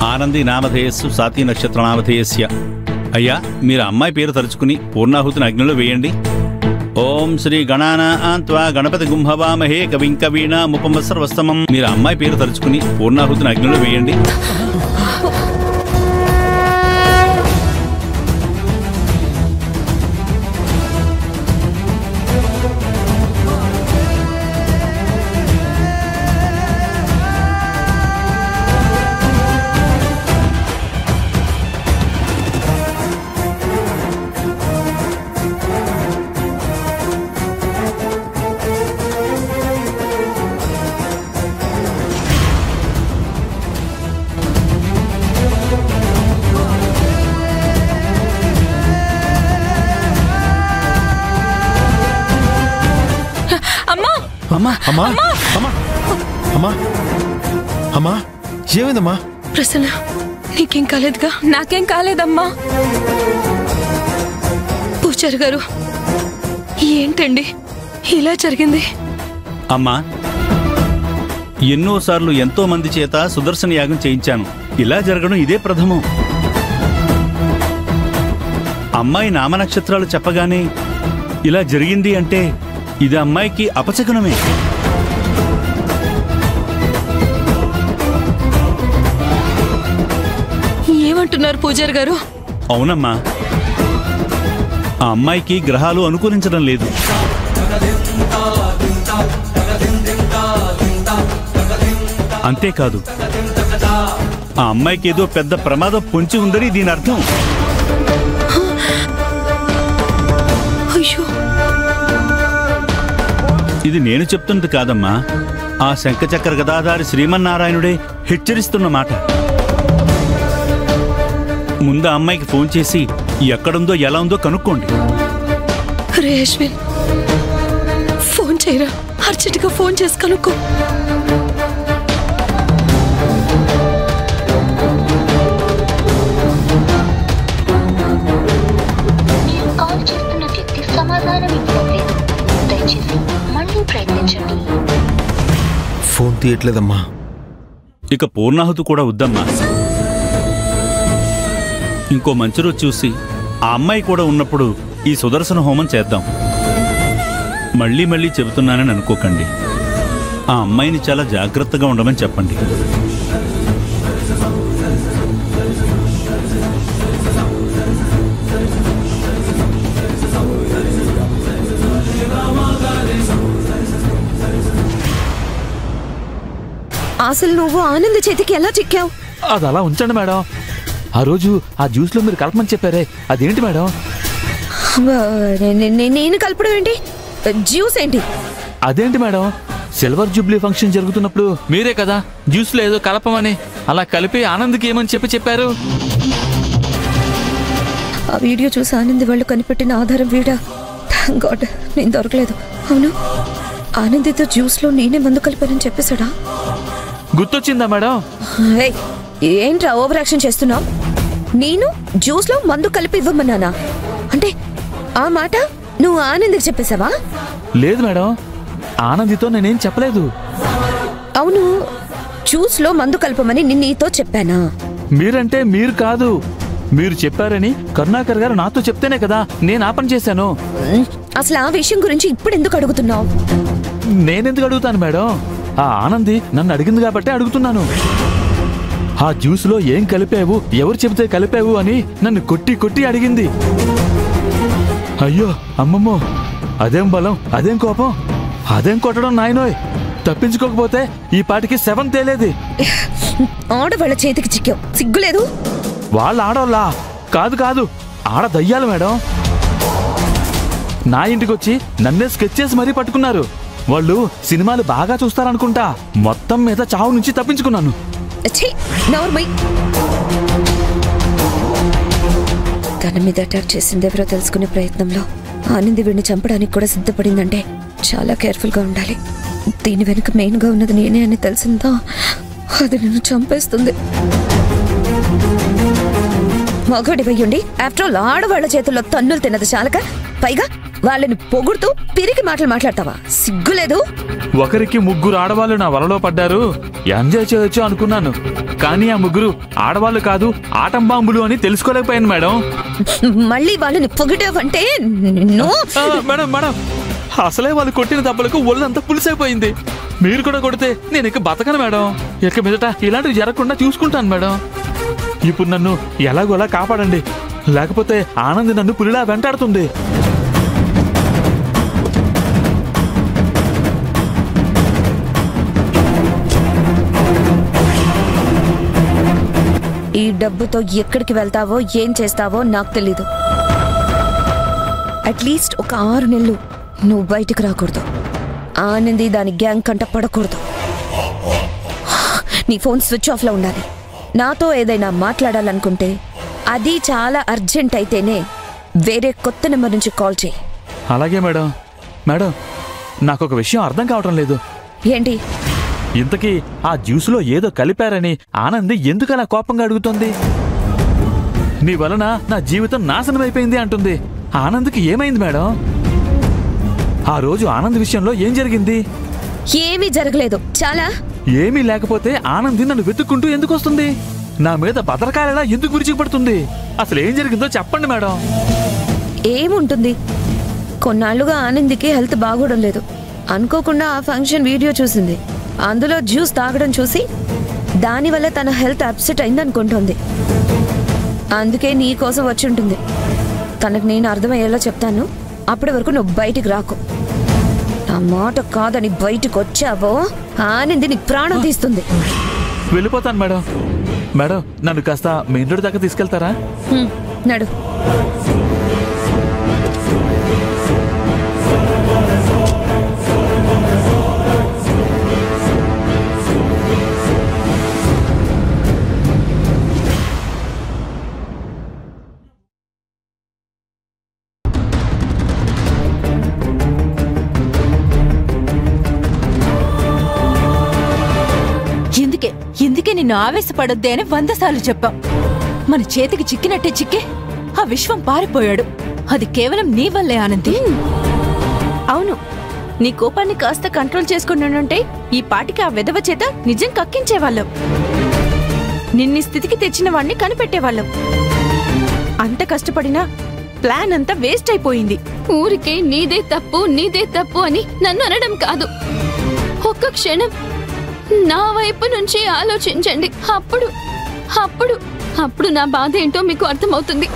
ఆనంది నామధేయస్సు సాతి నక్షత్ర నామధేయస్య. అయ్యా, మీరు అమ్మాయి పేరు తలుచుకుని పూర్ణాహుతిని అగ్నిలో వేయండి. ఓం శ్రీ గణానాన్త్వా గణపతి గుంభవామహే కవిం కవీనాముపమస్సర్వస్తమం. మీరు అమ్మాయి పేరు తలుచుకుని పూర్ణాహుతిని అగ్నిలో వేయండి. అమ్మా, ఏమైందమ్మా? ప్రసన్న, నీకేం కాలేదుగా? నాకేం కాలేదమ్మా. పూజారి గారు, ఏంటండి ఇలా జరిగింది? అమ్మా, ఎన్నోసార్లు ఎంతో మంది చేత సుదర్శన యాగం చేయించాను. ఇలా జరగడం ఇదే ప్రథమం. అమ్మాయి నామనక్షత్రాలు చెప్పగానే ఇలా జరిగింది అంటే ఇది అమ్మాయికి అపశకునమే. ఏమంటున్నారు పూజారి గారు? అవునమ్మా, ఆ అమ్మాయికి గ్రహాలు అనుకూలించడం లేదు. అంతేకాదు, ఆ అమ్మాయికి ఏదో పెద్ద ప్రమాదం పొంచి ఉందని దీని అర్థం. ఇది నేను చెప్తున్నది కాదమ్మా, ఆ శంఖచక్ర గదాధారి శ్రీమన్నారాయణుడే హెచ్చరిస్తున్న మాట. ముందు ఆ అమ్మాయికి ఫోన్ చేసి ఎక్కడుందో ఎలా ఉందో కనుక్కోండి. రే అశ్విన్, ఫోన్ చేయరా, అర్జెంటుగా ఫోన్ చేసి కనుక్కో. ఫోన్ తీయట్లేదమ్మా. ఇక పూర్ణాహుతి కూడా వద్దమ్మా. ఇంకో మంచి రోజు చూసి ఆ అమ్మాయి కూడా ఉన్నప్పుడు ఈ సుదర్శన హోమం చేద్దాం. మళ్ళీ మళ్ళీ చెబుతున్నానని అనుకోకండి. ఆ అమ్మాయిని చాలా జాగ్రత్తగా ఉండమని చెప్పండి. అసలు నువ్వు ఆనంద్ చేతికి ఎలా చిక్కావు? అది అలా ఉంచండి మేడం. ఆ రోజు ఆ జ్యూస్ లో మీరు కలపమని చెప్పారే, అదేంటి మేడం? నేను కలపడం ఏంటి? జ్యూస్ ఏంటి? అదేంటి మేడం, సిల్వర్ జూబ్లీ ఫంక్షన్ జరుగుతున్నప్పుడు మీరే కదా జ్యూస్ లో ఏదో కలపమని అలా కలిపి ఆనంద్కి ఏమని చెప్పారు. ఆ వీడియో చూసి ఆనంద్ వాళ్ళు కనిపెట్టిన ఆధారం వీడా? థాంక్ గాడ్ నేను దొరకలేదు. అవును, ఆనందితో జ్యూస్ లో నేనే మందు కలిపానని చెప్పేశాడా? గుర్తొచ్చిందా మేడం? ఏంట్రా ఓవర్ యాక్షన్ చేస్తున్నావు? నేను జ్యూస్ లో మందు కలిపి ఇవ్వమన్నానా? అంటే ఆ మాట నువ్వు ఆనంద్కి చెప్పేశావా? లేదు మేడం, ఆనందితో నేనేం చెప్పలేదు. అవును, జ్యూస్ లో మందు కలపమని నీతో చెప్పానా? మీరంటే మీరు కాదు, మీరు చెప్పారని కరుణాకర్ గారు నాతో చెప్తేనే కదా నేను ఆ పని చేశాను. అసలు ఆ విషయం గురించి ఇప్పుడు ఎందుకు అడుగుతున్నావు? నేనెందుకు అడుగుతాను మేడం? ఆ ఆనంది నన్ను అడిగింది కాబట్టి అడుగుతున్నాను. ఆ జ్యూస్ లో ఏం కలిపావు, ఎవరు చెబితే కలిపావు అని నన్ను కొట్టి కొట్టి అడిగింది. అయ్యో అమ్మమ్మో, అదేం బలం, అదేం కోపం, అదేం కొట్టడం నాయనోయ్. తప్పించుకోకపోతే ఈ పాటికి 7 తేలేది. ఆడవాళ్ళ చేతికి చిక్కావు, సిగ్గులేదు? వాళ్ళ ఆడవాళ్ళ కాదు కాదు, ఆడ దయ్యాలు మేడం. నా ఇంటికొచ్చి నన్నే స్కెచ్ చేసి మరీ పట్టుకున్నారు. వాళ్ళు సినిమాలు బాగా చూస్తారనుకుంటా. మొత్తం మీద చావు నుంచి తప్పించుకున్నాను. తన మీద అటాక్ చేసింది ఎవరో తెలుసుకునే ప్రయత్నంలో ఆనంది వీడిని చంపడానికి కూడా సిద్ధపడిందంటే చాలా కేర్ఫుల్ గా ఉండాలి. దీని వెనుక మెయిన్ గా ఉన్నది నేనే అని తెలిసిందా అది నన్ను చంపేస్తుంది. మగవాడి వయ్యుండి ఆఫ్టర్ ఆల్ ఆడవాళ్ల చేతుల్లో తన్నులు తిన్నది చాలక పైగా వాళ్ళని పొగుడుతూ పిరికి మాటలు మాట్లాడతావా? సిగ్గులేదు? ఒకరికి 3 ఆడవాళ్ళు నా వలలో పడ్డారు, ఎంజాయ్ చేయొచ్చు అనుకున్నాను. కానీ ఆ ముగ్గురు ఆడవాళ్ళు కాదు ఆటం బాంబులు అని తెలుసుకోలేకపోయాను మేడం. మళ్ళీ వాళ్ళని పొగిడావంటే నిన్ను మేడం మేడం, అసలే వాళ్ళు కొట్టిన దెబ్బలకు ఒళ్ళంతా పులిసైపోయింది. మీరు కూడా కొడితే నేను ఇక బతకను మేడం. ఇక మీదట ఇలాంటివి జరగకుండా చూసుకుంటాను మేడం. ఇప్పుడు నన్ను ఎలాగోలా కాపాడండి, లేకపోతే ఆనంద్ నన్ను పులిలా వెంటాడుతుంది. ఈ డబ్బుతో ఎక్కడికి వెళ్తావో ఏం చేస్తావో నాకు తెలీదు. అట్లీస్ట్ ఒక 6 నెలలు నువ్వు బయటికి రాకూడదు. ఆనంది దాని గ్యాంగ్ కంట పడకూడదు. నీ ఫోన్ స్విచ్ ఆఫ్లో ఉండాలి. నాతో ఏదైనా మాట్లాడాలనుకుంటే అది చాలా అర్జెంట్ అయితేనే వేరే కొత్త నెంబర్ నుంచి కాల్ చేయి. అలాగే మేడం. మేడం, నాకు ఒక విషయం అర్థం కావటం లేదు. ఏంటి? ఇంతకీ ఆ జ్యూస్లో ఏదో కలిపారని ఆనంది ఎందుకు అలా కోపంగా అడుగుతోంది? నీ వలన నా జీవితం నాశనం అయిపోయింది అంటుంది. ఆనంద్కి ఏమైంది మేడం? ఆ రోజు ఆనంద్ విషయంలో ఏం జరిగింది? ఏమీ జరగలేదు. చాలా ఏమీ లేకపోతే ఆనంది నన్ను వెతుక్కుంటూ ఎందుకు వస్తుంది? నా మీద భద్రకాయలా ఎందుకు విరుచుకుపడుతుంది? అసలు ఏం జరిగిందో చెప్పండి మేడం. ఏముంటుంది, కొన్నాళ్లుగా ఆనందికి హెల్త్ బాగోడం లేదు. అనుకోకుండా ఆ ఫంక్షన్ వీడియో చూసింది. అందులో జ్యూస్ తాగడం చూసి దానివల్ల తన హెల్త్ అప్సెట్ అయిందనుకుంటుంది. అందుకే నీ కోసం వచ్చి ఉంటుంది. తనకు నేను అర్థమయ్యేలా చెప్తాను. అప్పటి వరకు నువ్వు బయటికి రాకు. నా మాట కాదని బయటకు వచ్చావో ఆనంది నీ ప్రాణం తీస్తుంది. వెళ్ళిపోతాను మేడం. మేడం, నన్ను కాస్త మెయిన్ రోడ్ దాకా తీసుకెళ్తారా? నడు. ఇందుకే నిన్ను ఆవేశపడొద్దే అని 100 సార్లు చెప్పాం. మన చేతికి చిక్కినట్టే చిక్కి ఆ విశ్వం పారిపోయాడు. అది కేవలం నీ వల్లే ఆనంది. అవును, నీ కోపాన్ని కాస్త కంట్రోల్ చేసుకున్నానంటే ఈ పాటికి ఆ వెధవ చేత నిజం కక్కించేవాళ్ళం. నిన్ని స్థితికి తెచ్చిన వాణ్ణి కనిపెట్టేవాళ్ళం. అంత కష్టపడినా ప్లాన్ అంతా వేస్ట్ అయిపోయింది. ఊరికే నీదే తప్పు అని నన్ను అనడం కాదు. ఒక్క క్షణం నా వైపు నుంచి ఆలోచించండి. అప్పుడు నా బాధ ఏంటో మీకు అర్థమవుతుంది.